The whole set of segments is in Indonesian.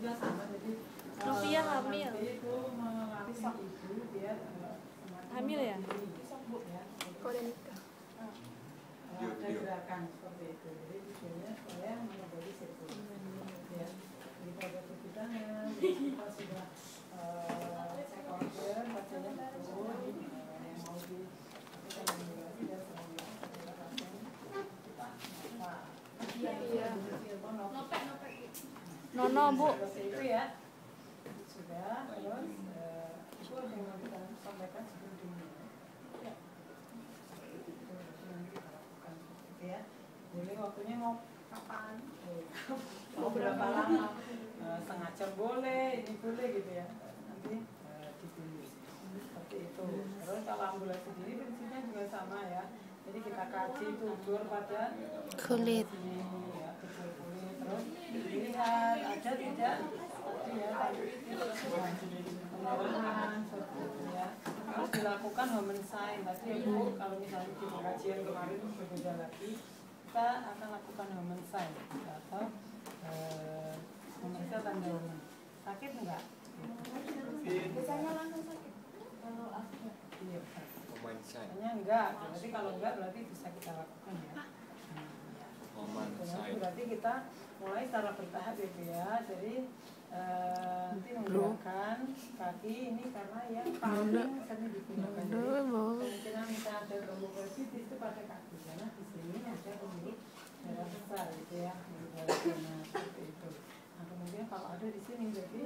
juga sama. Jadi Rupiah hamil. itu melatih ibu biar hamil ya? Kok udah nikah? Ada gerakan seperti itu. Jadi tujuannya supaya mengobati sirkulasi. Ya, jadi pada cuci tangan, kita sudah cek organ, pasiennya betul, yang mau dilakukan regulasi dan selanjutnya kepada pasien kita apa? Iya. Nono Bu. Itu ya. Sudah, terus itu yang mau kita sampaikan sebelum dimulai. Ya. Itu nanti kita lakukan seperti ya. Jadi waktunya mau kapan? Mau berapa lama? Setengah jam boleh, ini boleh gitu ya. Nanti dipilih seperti itu. Terus kalau ambulans sendiri prinsipnya juga sama ya. Jadi kita kaji tutur pada Kulit. Ya, tutur kulit. Terus dilihat ada tidak tadi ya penyerahan seperti itu ya. Terus dilakukan homicide tadi ya Bu. Kalau misalnya di kajian kemarin berbeda lagi, kita akan lakukan homicide atau memeriksa tanda hormon. Sakit enggak? Biasanya langsung sakit. Kalau aku iya, hanya enggak. Berarti kalau enggak berarti bisa kita lakukan ya. Berarti kita mulai secara bertahap ya. Jadi nanti menggunakan kaki ini karena yang paling sering digunakan. Kemungkinan kita ada tromboflebitis itu pada kaki karena di sini ada pemilik darah besar gitu ya. Seperti itu. Nah kemudian kalau ada di sini, jadi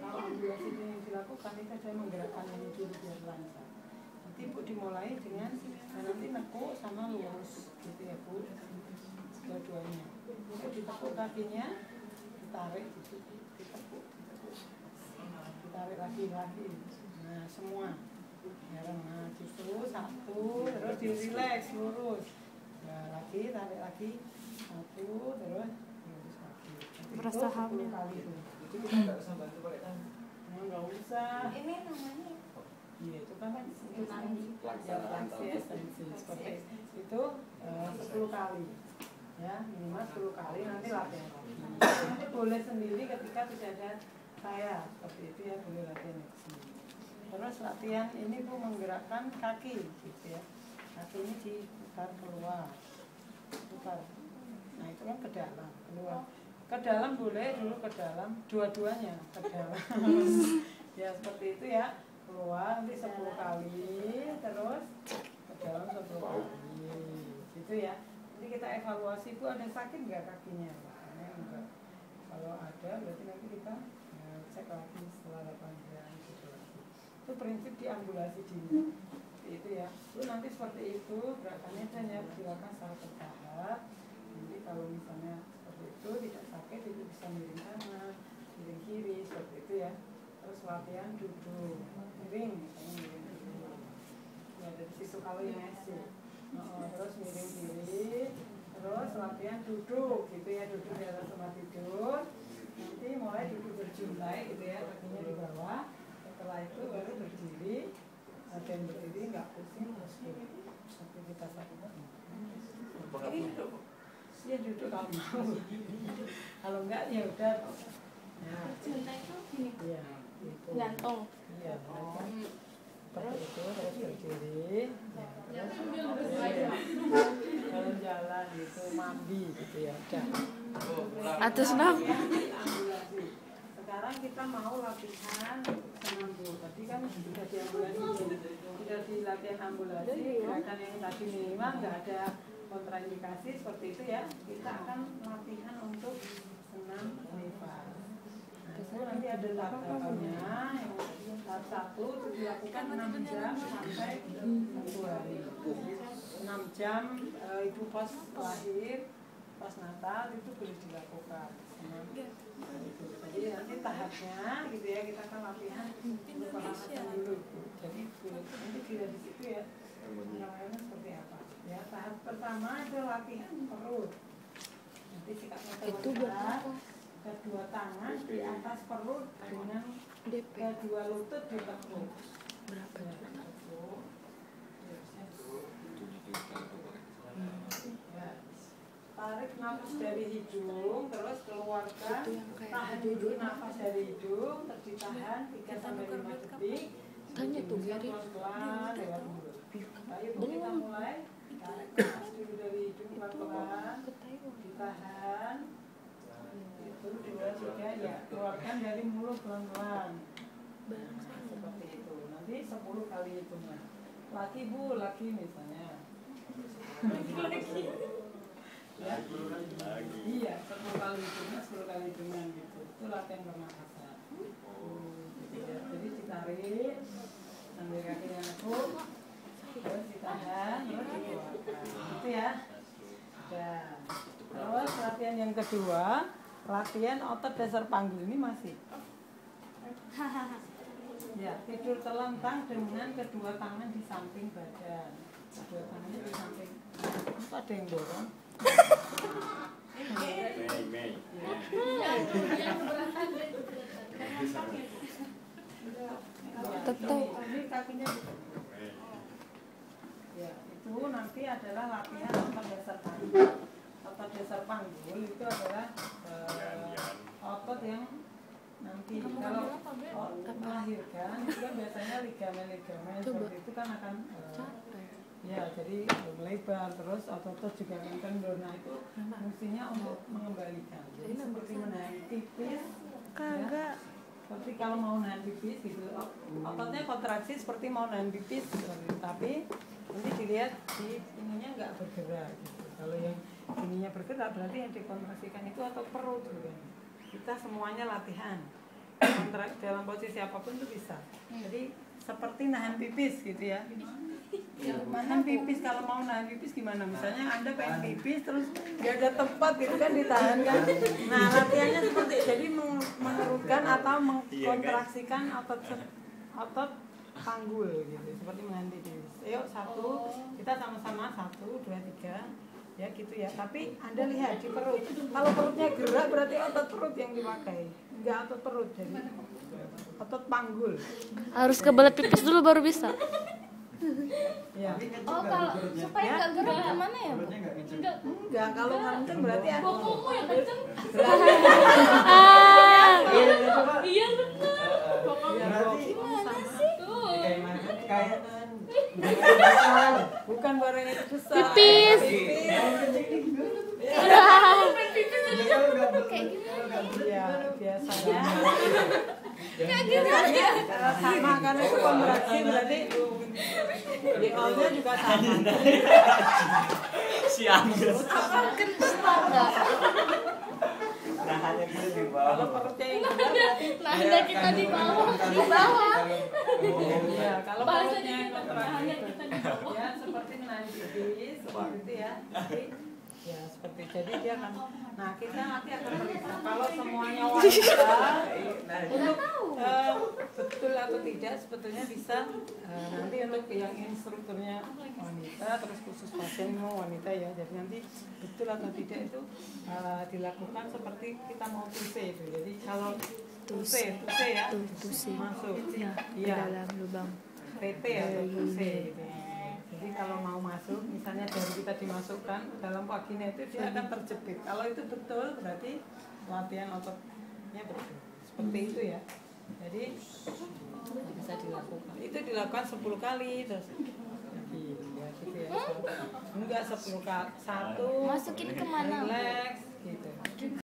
kalau ambulasi ini dilakukan itu saya menggerakkan ini dulu biar lancar. Nanti Bu dimulai dengan nanti nekuk sama lurus gitu ya Bu, dua-duanya. Jadi ditekuk kakinya, ditarik gitu, ditekuk, ditarik lagi. Nah semua, nah justru satu, terus dirileks lurus. Nah lagi tarik lagi, satu, terus Merasa hamil. Itu kita nggak usah bantu pakai tangan. Nggak usah. ini namanya Iya itu kan pelaksanaan seperti itu 10 kali. Ya minimal 10 kali nanti latihan lagi. Nanti boleh sendiri ketika tidak ada saya seperti itu ya boleh latihan di sini. Terus latihan ini Bu menggerakkan kaki gitu ya. Kaki ini diputar keluar, putar. Nah itu kan ke dalam keluar. Ke dalam boleh dulu ke dalam, dua-duanya ke dalam. Ya seperti itu ya, keluar nanti 10 kali, terus ke dalam 10 kali, gitu ya. Nanti kita evaluasi Bu ada sakit nggak kakinya? Enggak. Kalau ada berarti nanti kita cek lagi setelah 8 jam gitu lagi. Itu prinsip di ambulasi dini. Itu ya. Lu nanti seperti itu gerakannya hanya dilakukan secara bertahap. Nanti kalau misalnya itu tidak sakit itu bisa miring kanan, miring kiri seperti itu ya. Terus latihan duduk, miring, misalnya miring kiri. Ya dari situ kalau yang SD. Terus miring kiri, terus latihan duduk gitu ya, duduk di atas tempat tidur. Nanti mulai duduk berjulai gitu ya, kakinya di bawah. Setelah itu baru berdiri, dan berdiri nggak pusing terus aktivitas lakukan. Ya duduk kalau mau. Kalau enggak ya udah. Nah, cinta itu gini. Iya, itu. Gantung. Iya, seperti itu terus berdiri. Ya, terus jalan-jalan gitu, mandi gitu ya. Udah. Atas enam. Sekarang kita mau latihan senam Bu. Tadi kan sudah di ambulasi, sudah di latihan ambulasi. Gerakan yang tadi minimal nggak ada kontraindikasi seperti itu ya. Kita akan latihan untuk senam nafas. Nah, itu nanti ada tahap-tahapnya. Tahap 1 itu dilakukan 6 jam sampai 1 hari. 6 jam ibu pas lahir, pas Natal itu boleh dilakukan. Jadi nanti tahapnya gitu ya, kita akan latihan untuk pernapasan dulu. Jadi nanti tidak di situ ya. Namanya seperti apa? Ya, tahap pertama itu latihan perut. Nanti sikapnya terbuka, kedua tangan di atas perut dengan kedua lutut ditekuk. Berapa juta? Tarik nafas dari hidung, terus keluarkan tahan tahan dulu nafas dari hidung, terus ditahan 3 sampai 5 detik. Tanya tuh biar pelan-pelan lewat mulut. Ayo Bu, kita mulai. Tarik nafas dulu dari hidung pelan-pelan. Ditahan. Itu 2, 3 ya. Keluarkan dari mulut pelan-pelan. Nah, seperti itu. Nanti 10 kali hitungnya. Laki Bu, laki misalnya. Laki. Ya. Iya, 10 kali hitungnya, 10 kali hitungan gitu. Itu latihan pernapasan. Gitu ya. Jadi ditarik sambil kakinya nekuk, terus ditahan, terus dikeluarkan. Gitu ya. Dan terus latihan yang kedua, latihan otot dasar panggul ini masih. Ya, tidur telentang dengan kedua tangan di samping badan. Kedua tangannya di samping. Apa ada yang dorong? Mei. Tetap. Ini kakinya. Ya, itu nanti adalah latihan otot dasar panggul. Otot dasar panggul itu adalah otot yang nanti kalau melahirkan itu kan biasanya ligamen seperti itu kan akan ya jadi melebar, terus otot juga akan kendor. Nah itu fungsinya untuk mengembalikan, jadi seperti menahan pipis ya, seperti kalau mau nahan pipis gitu, ototnya kontraksi seperti mau nahan pipis gitu. Tapi nanti dilihat di ininya nggak bergerak gitu. Kalau yang ininya bergerak berarti yang dikontraksikan itu otot perut gitu. Kita semuanya latihan dalam posisi apapun itu bisa. Jadi seperti nahan pipis gitu ya. Nahan pipis, kalau mau nahan pipis gimana? Misalnya Anda pengen pipis terus nggak ada tempat gitu kan, ditahan kan. Nah latihannya seperti jadi menurunkan atau mengkontraksikan otot panggul gitu, seperti menahan pipis. Ayo 1, kita sama-sama 1, 2, 3 ya gitu ya. Tapi Anda lihat di perut, kalau perutnya gerak berarti otot perut yang dipakai, nggak otot perut, jadi otot panggul. Harus kebelet pipis dulu baru bisa. Ya. Oh, kalau supaya nggak gerak gimana ya, Bu? Enggak, kalau kenceng berarti Bokongmu yang kenceng. Iya benar. Berarti Tuh. kayak bukan barang yang besar. Pipis. Iya, biasanya. Biasanya sama karena itu kontraksi berarti DO-nya juga sama. si Angga. Nah, hanya kita di Kalau bawah. perutnya yang gerak berarti ada kita di bawah, di bawah. ya, kalau Bahasa perutnya yang kita kontraksi hanya kita di bawah. ya seperti menahan pipis seperti itu ya. Tapi ya seperti jadi dia akan. Nah kita nanti akan periksa kalau semuanya wanita untuk betul atau tidak sebetulnya bisa nanti untuk yang instrukturnya wanita, terus khusus pasien mau wanita ya. Jadi nanti betul atau tidak itu dilakukan seperti kita mau tuse itu. Jadi kalau tuse ya masuk iya Dalam lubang. PT atau tuse gitu. Jadi kalau mau masuk, misalnya jari kita dimasukkan dalam vagina itu dia akan terjepit. Kalau itu betul berarti latihan ototnya betul. Seperti itu ya. Jadi bisa dilakukan. Itu dilakukan 10 kali terus lagi ya gitu ya. Enggak 10 kali. 1 Masukin kemana? relax gitu.